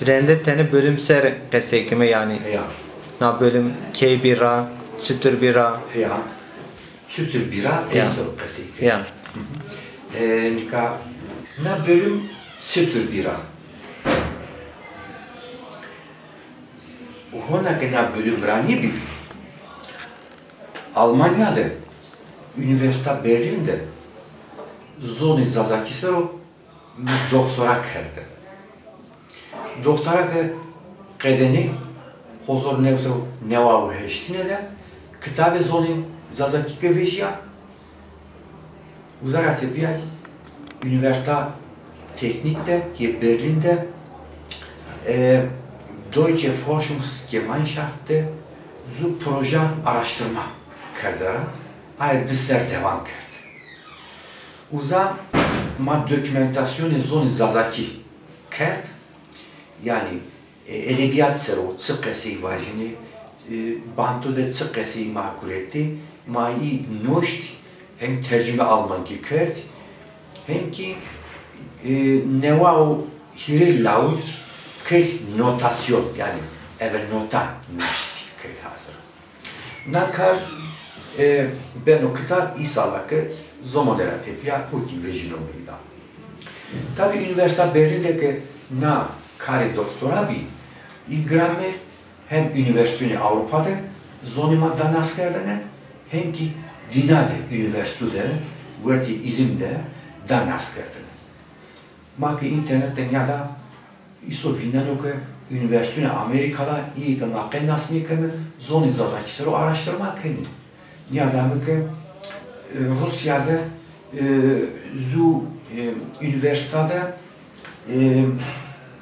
Rende tane bölüm ser kesekime yani. Ya. Na bölüm key bira, sütür bira. Ya. Sütür bira, Ya. eso kesekime. Ya. Nika na bölüm sütür bira. Ona ki na bölüm brani bir. Almanya'da, Üniversite Berlin'de Zoni Zazakisero doktora kerdi. Doktora kedeni hozor nevso nevavu heştine de kitabı Zoni Zazakike veşya uzara tepiyay Üniversite Teknik'te ye Berlin'de Deutsche Forschungsgemeinschaft'te zu proje araştırma kerdara ay dışarı devam kerdi. Uza ma dokümantasyonu Zoni Zazaki kerd yani edebiyat sero çıkesi vajini bantu de çıkesi makureti mai noşt hem tercüme almanki kerd hem ki nevao hire laut kerd notasyon yani eve nota noşt kerd hazır. Nakar ben o kitap İsa'lakı zomodera tepya uki vejinomayla. Tabi Üniversite Berlin'deki na kare doktora bi igrame hem üniversiteni Avrupa'da zonima danaskerdene hem ki dinade üniversitede verdi ilimde danaskerdene. Maki internetten ya da iso vinano ke üniversiteni Amerika'da iyi ki makenasını kemi zoni zazakisero araştırma keni. Niyadamı ki Rusya'da zu üniversitede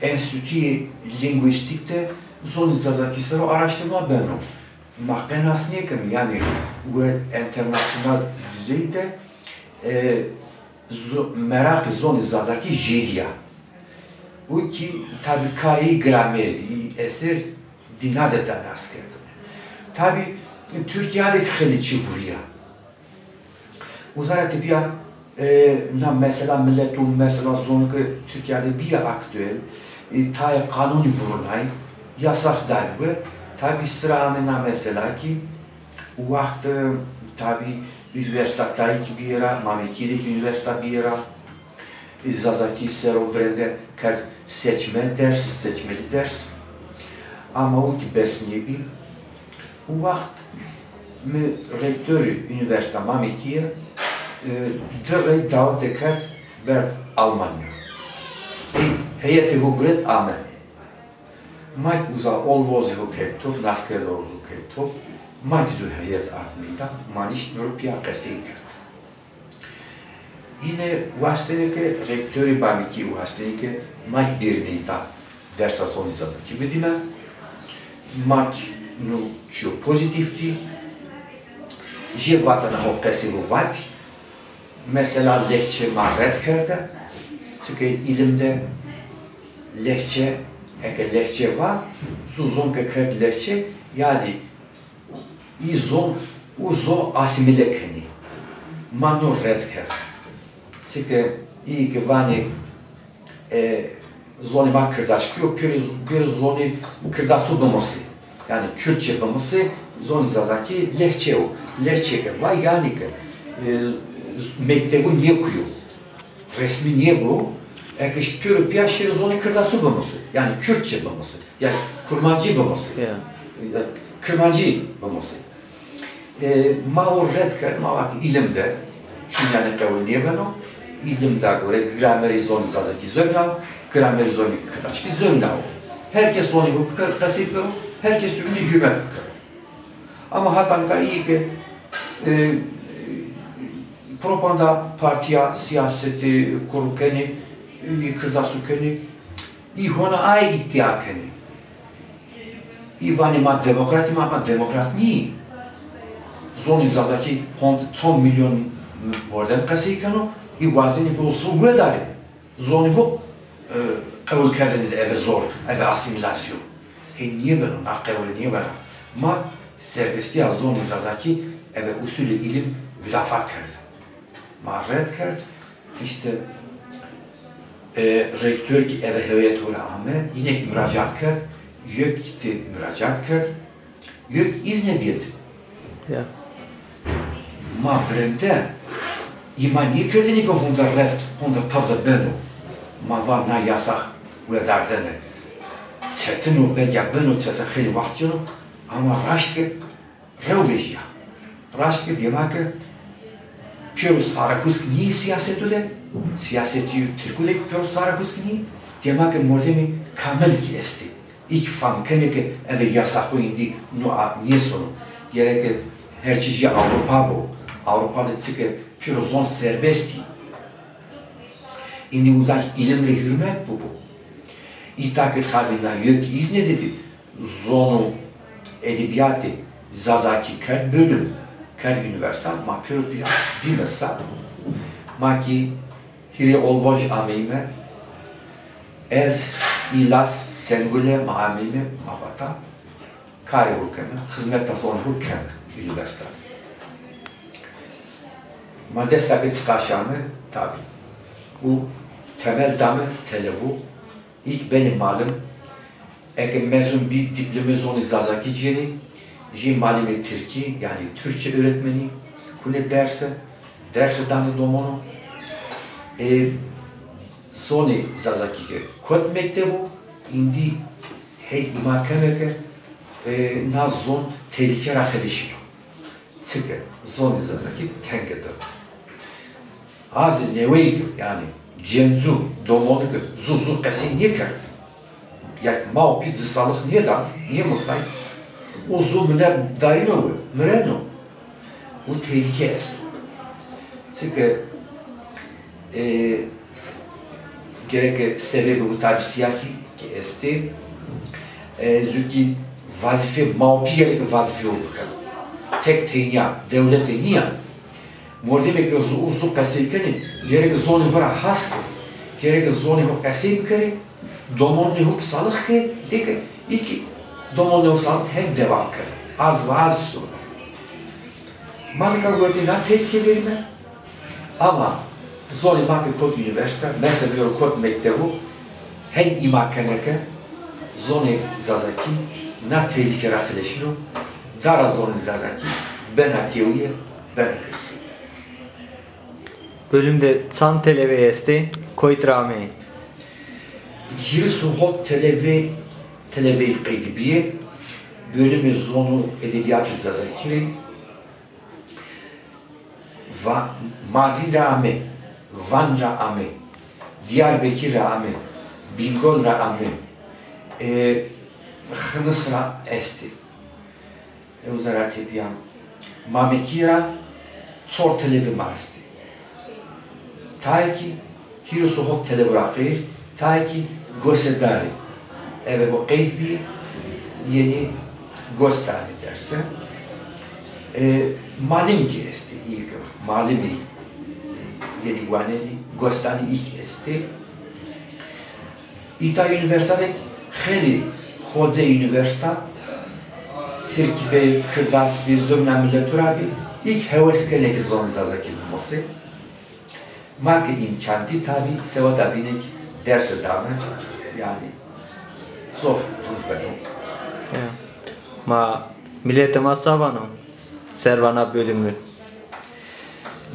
enstitü lingüistikte zoni zazakisero araştırma beno. Makenasını kemi yani bu internasyonel düzeyde merak zoni zazaki jidya. O ki tabi kari gramer eser dinadeten askerdi. Tabi Türkiye'deki xeliçi vuruyor. Uzara tipiya mesela milletum mesela zonku Türkiye'de bir aktüel tay kanuni vurunay yasak darbe tabi sıramına mesela ki vakit tabi üniversitedeki bir yere Mamekiyedeki üniversite bir yere Zazaki serovrede kar seçmeli ders ama o ki besniye bir o vakit mi rektörü üniversite Mamekiye direkt davet eder ber Almanya. Heyeti hukret ame. Mayk uza olvozi hukretop, naskerde hukretop, mayk zu heyet artmida, maniş nurpiya kesinker. Yine vastenike rektörü Bamiki vastenike mayk birmeyta dersa sonizada ki bedime mayk nu çiyo pozitifti. Je vatana ho kesivu vati. Mesela lehçe marret kerde. Çünkü ilimde lehçe, eğer lehçe var, suzon kekerd lehçe, yani izon, uzo asimile keni. Manu red kerd. Çünkü iyi ki vani zoni ma kırdaşkıyor, göre zoni kırdasu bulması. Yani Kürtçe bulması, zoni zazaki lehçe o. Lehçe var yani ki mektebu niye kuyor? Resmi niye bu? Eğer pürü piyaşır zoni kırdası bulması. Yani Kürtçe bulması. Yani kurmancı bulması. Kırmancı bulması. Mağur redker, mağur ilimde, çünkü kavul niye ben o? İlimde göre grameri zoni zazaki zögnav, grameri zoni kırdaşki zögnav. Herkes zoni hukuk kasip kırım, herkes ürünü hümet kırım. Ama hatanka iyi ki propaganda partiya siyaseti kurukeni, kırdasukeni, ihona ay ihtiyakeni. İvani ma demokrat ama demokrat niye? Zoni zazaki 10 milyon oradan kasıykano, İvazini bulsun vedari. Zoni bu kabul kerdeni de eve zor, eve asimilasyon. Niye ben ona kabul niye ben? Ma serbestiya zoni zazaki eve usulü ilim müdafaa kerdi. Marret kerd, işte rektör ki eve heviyet ora ame yine müracaat kır. Yok gitti müracaat kır. Yok izne diyeti. Ja. Ma vremde imani kırdığını ki onda pavda beno. Ma var na yasak ve derdene. Çetin o belge beno çetin xeli vaxtçını ama raşkı revvejiya. Raşkı demek ki Piro Sarakuskini siyaset de siyasetçi Türk'de Piro Sarakuskini demek ki mordemi kamel ki esti. İlk famkene ki eve yasakı indi niye sonu. Gerek her çeşit Avrupa bu. Avrupa'da çıkı Piro zon serbesti. Indi uzak ilimle hürmet bu. İtakı tabinden yok izne dedi. Zonu edebiyatı Zazaki Kert bölüm. Kert üniversite ma Piro bilmezsa ma ki hiri olvaj ameyme ez ilas sengule ma ameyme ma vata kare hukeme, hizmette son hukeme üniversite. Ma destekli çıkaşamı tabi. Bu temel damı televu. İlk benim malım eke mezun bir diplomazonu Zazaki ceni malimi Türki yani Türkçe öğretmeni kule derse danı domonu soni Zazaki ke kot mektebu indi hey imakemeke na zon tehlike rakhelişi çıkı zoni Zazaki tengedir az neveydi yani cenzu domonu ke zuzu kesin niye kerdi yani mao pizzasalık niye mısay uzun müne daim oluyor, müreno. Bu tehlike est. Çünkü gerek sebebi bu tabi siyasi esti. Züki vazife, maupi gerek vazife oldu. Tek teynya, devlete niye? Mordemek uzun kasilkeni gerek zoni hora haskı, gerek zoni hora kasilkeni, domonni huk salık ki, deke iki Domnul Osman hep devam kır. Az ve az su. Manika gördüğüne tehlike verme. Ama zoli makı kot üniversite, mesela bir kot mektebu, hem imakeneke, zoni Zazaki, na tehlike rakhileşino, dara zoni Zazaki, ben hakeviye, ben kırsı. Bölümde Çan televesti, koytrame. Hirisu hot televi kaydibiye, bölümü zonu edebiyatı Zazaki, Mardin Rame, Van Rame, Diyarbakır Rame, Bingöl Rame, Hınıs Esti, Uzarat yapıyan, Mamekira, Sor televi masti. Ta ki, Hirisu hot televi rakir, ta ki, Gosedari. Evet bu kayıt bir yeni gösterdi derse. Malim ki esti ilk malimi yeni guaneli gösterdi ilk esti. İta üniversitede xeli Hoca üniversite Türkiye Kırdas bir zömna milletür abi ilk heveskeleki zon Zazaki bulması. Marka imkanti tabi sevat adinek derse davet yani zor konuşmadım. Ma millete masavano servana bölümü.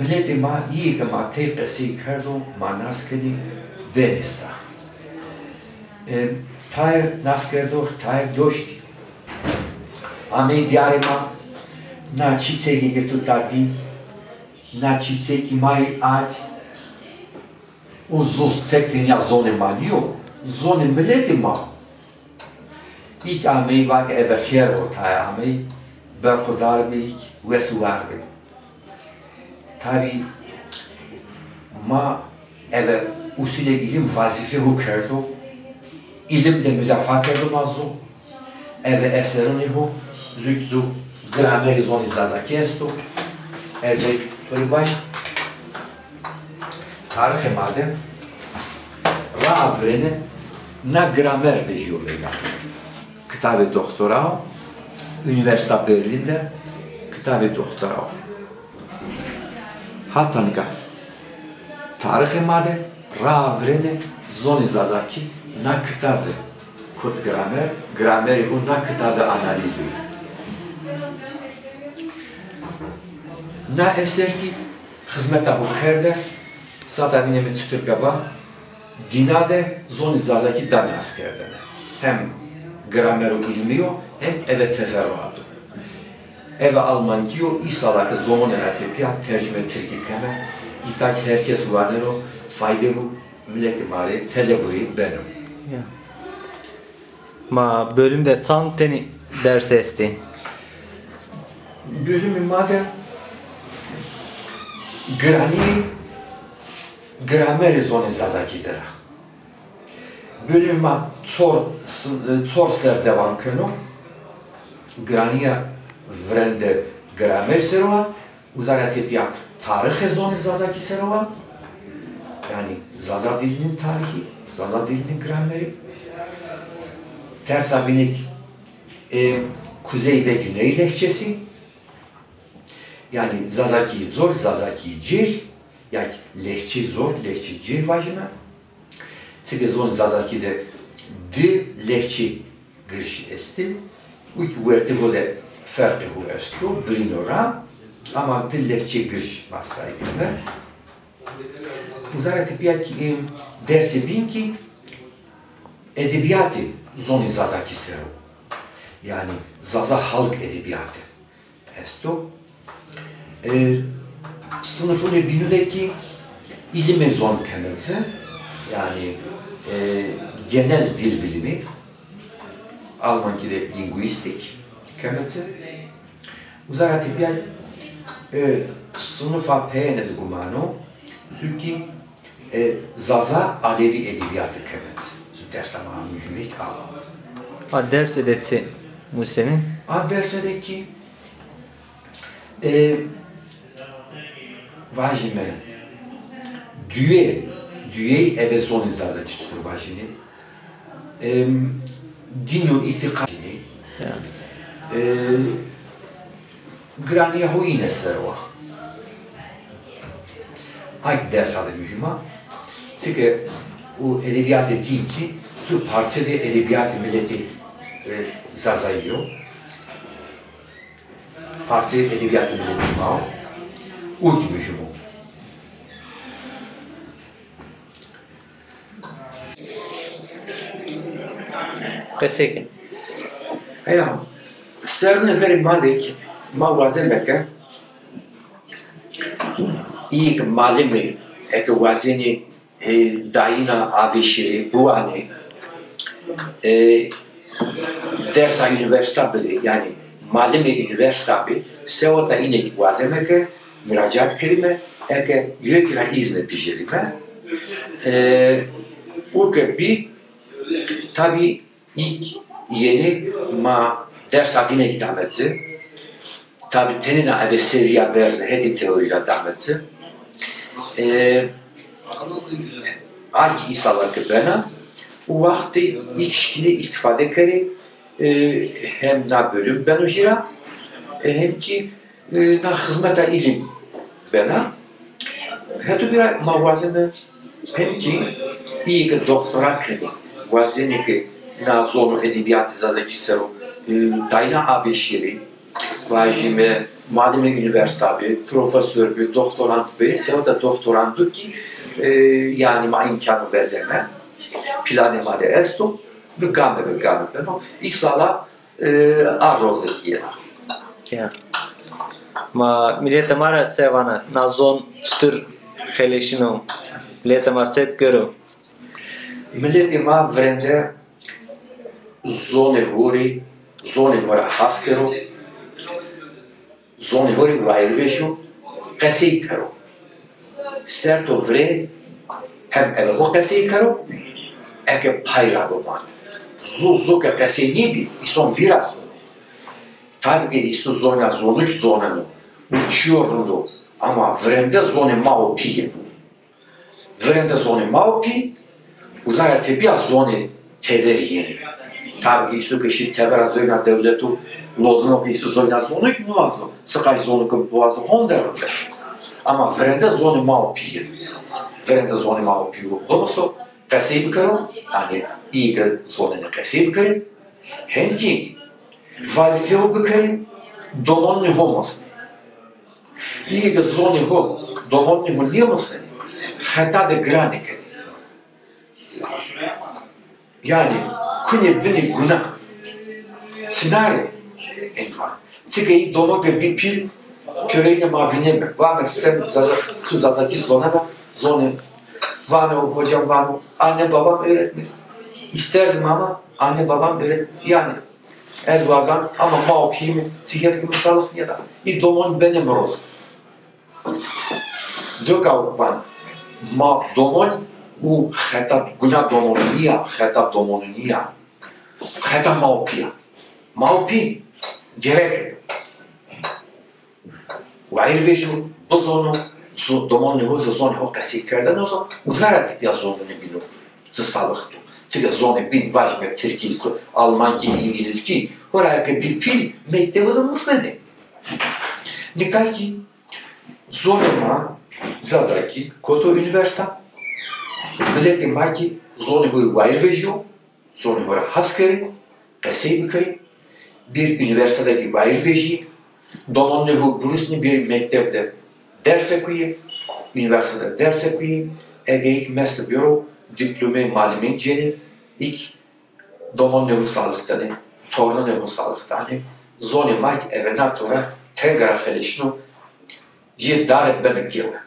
Millete ma iyi ki ma tepesi kardo ma naskedi benissa. Tay naskerdo tay doşti. Ame diarema na çiçeği getirdi. Na çiçeği mari ağaç. Uzun tekrin ya zone maniyo. Zone millete ma. İlk ameyi var ki eve kher ortaya ameyi berkudar beyik ve suvar bey. Tabi ma eve usule ilim vazife hukerdo, ilim de müdafaa kerdo mazzu, eve eserini hu, zükzu, grameri zoni Zazaki esto, eze ribay, tarih madem, ravrene na gramer vejiyor beyler. Kitabı doktora, Üniversite Berlin'de kitabı doktora. Hatta tarih madde Ravrene zoni zazaki na kitavı kut grameri hu na kitavı analizi. Na eser ki hizmeta hu kerde sata binemi Türkava dinade zoni zazaki danas kerdene. Hem grameru ilmiyo hem eve teferruatı. Eve Almankiyo isalakı zomonera tepya tercüme Türkikeme İtak herkes varnero fayda bu milleti mari televuri benim. Ma bölümde tam teni ders esti. Bölümü madem grameri zone zazakidera. Bölümü çor ser devam keno. Graniya vrende gramer serova. Uzara tepya tarih zone zazaki serova. Yani Zaza dilinin tarihi, Zaza dilinin grameri. Tersabinik kuzey ve güney lehçesi. Yani Zazaki zor, Zazaki cir. Yani lehçe zor, lehçe cir vajına. Sigezon Zazaki de di lehçe giriş esti. Uyki vertigole fertihu estu, brinora. Ama di lehçe giriş masaydı. Uzara tipya ki dersi bin ki edebiyatı zoni Zazaki sero. Yani Zaza halk edebiyatı. Esto. Sınıfını binudeki ilime zon kemelsi. Yani genel dil bilimi. Almankide linguistik kemelsi. Uzara tipya sınıfa peynedi gumano. Çünkü Zaza Alevi edebiyatı kemet. Ders ama mühimlik al. A ders edeti Muse'nin? A ders edeki vajime düğey eve zoni Zaza çüstür vajini dino itikadini graniya hoyine serva. Hangi ders adı mühima? Çünkü o edebiyatı değil ki, şu parçada edebiyatı milleti zazayıyor. Parça edebiyatı milleti mao. O gibi mühim o. Peki. Ya, serine veri malik, ma vazemeke, ilk malimi eke vazini dayına avişiri buani dersa üniversite bile yani malimi üniversite bile sevota inek vazemeke müracaat kerime eke yöküne izne pişirime urke bir tabi ilk yeni ma dersa inek dametsi tabi tenina eve seviye verze hedi teoriyle dametsi Hangi isalar ki bana o vakti ilişkili istifade kere hem na bölüm ben ojira hem ki na hizmeta ilim bana hatta bir mavazene hem ki iyi ki doktora kere vazeni ki na zonu edebiyatı Zazaki sero dayna abi şiri vajime malime üniversite abi profesör bir doktorant be sevda doktorandı ki yani ma imkanı vezeme planema de esto bir game beno ilk sala arroz etiye. Ya. Ma millete mara sevana na zon stür heleşino millete ma sep görü. Millete ma vrende zone huri haskero zone huri vayrveşu qesi karo certo vre hem eve ho qesi karo eke payra boman zuzu ke qesi nibi ison viras tabi ki isto zona zonluk zonanu uçuyordu ama vrende zone mao piye vrende zone mao pi uzaya tebia zone teveriyeni tabi ki isto keşi tevera zona devletu Lozano ki isto zona zonluk muazzo sıkay zonluk boğazı honderinde Ama vrende zoni mal piye. Vrende zoni mal piye. Domoso qesey bikarim. Yani iyi ki zonini qesey bikarim. Hem ki vazife bikarim. Domonni olmasın. İyi ki zoni ho. Domonni olmasın. Hatta da grani kedi. Yani kune bini guna. Sinari enfan. Tıkayı domoga bir pil köreğine mavine mi? Var mı sen zazaki zona da zone. Var mı hocam var mı? Anne babam öğretmedi. İsterdim ama anne babam öğretmedi. Yani ez bazen ama ma okuyayım. Tıkayı gibi sağlık ya da. İz domon benim roz. Joga van. Ma domon u heta guna domonia, heta domonia. Heta ma okuyam. Maupi gerek. Vayr vejo bozono domonni ho zoni ho qasi kerdan o uzarat ya zonunu binu. Tsalıqtu. Tıga zoni bin vajme Türkiye, Almanki, İngilizki. Oraya bir pil mektebinde mısın? Dikkat ki zonuma zazaki koto üniversite. Milletin var ki zoni ho vayr vejo, zoni ho haskeri, qasi bikari. Bir üniversitedeki vayr veji, domonni burusni bir mektepte ders okuyor, üniversitede ders okuyor, egeik mesle büro, diplome malumet ceni, ilk domonni sağlıktanı, torunu sağlıktanı, zoni mak evenatora, tegara felişno, je dare bemek gele.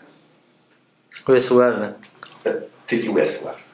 Ve suverme. Fikri vesvar.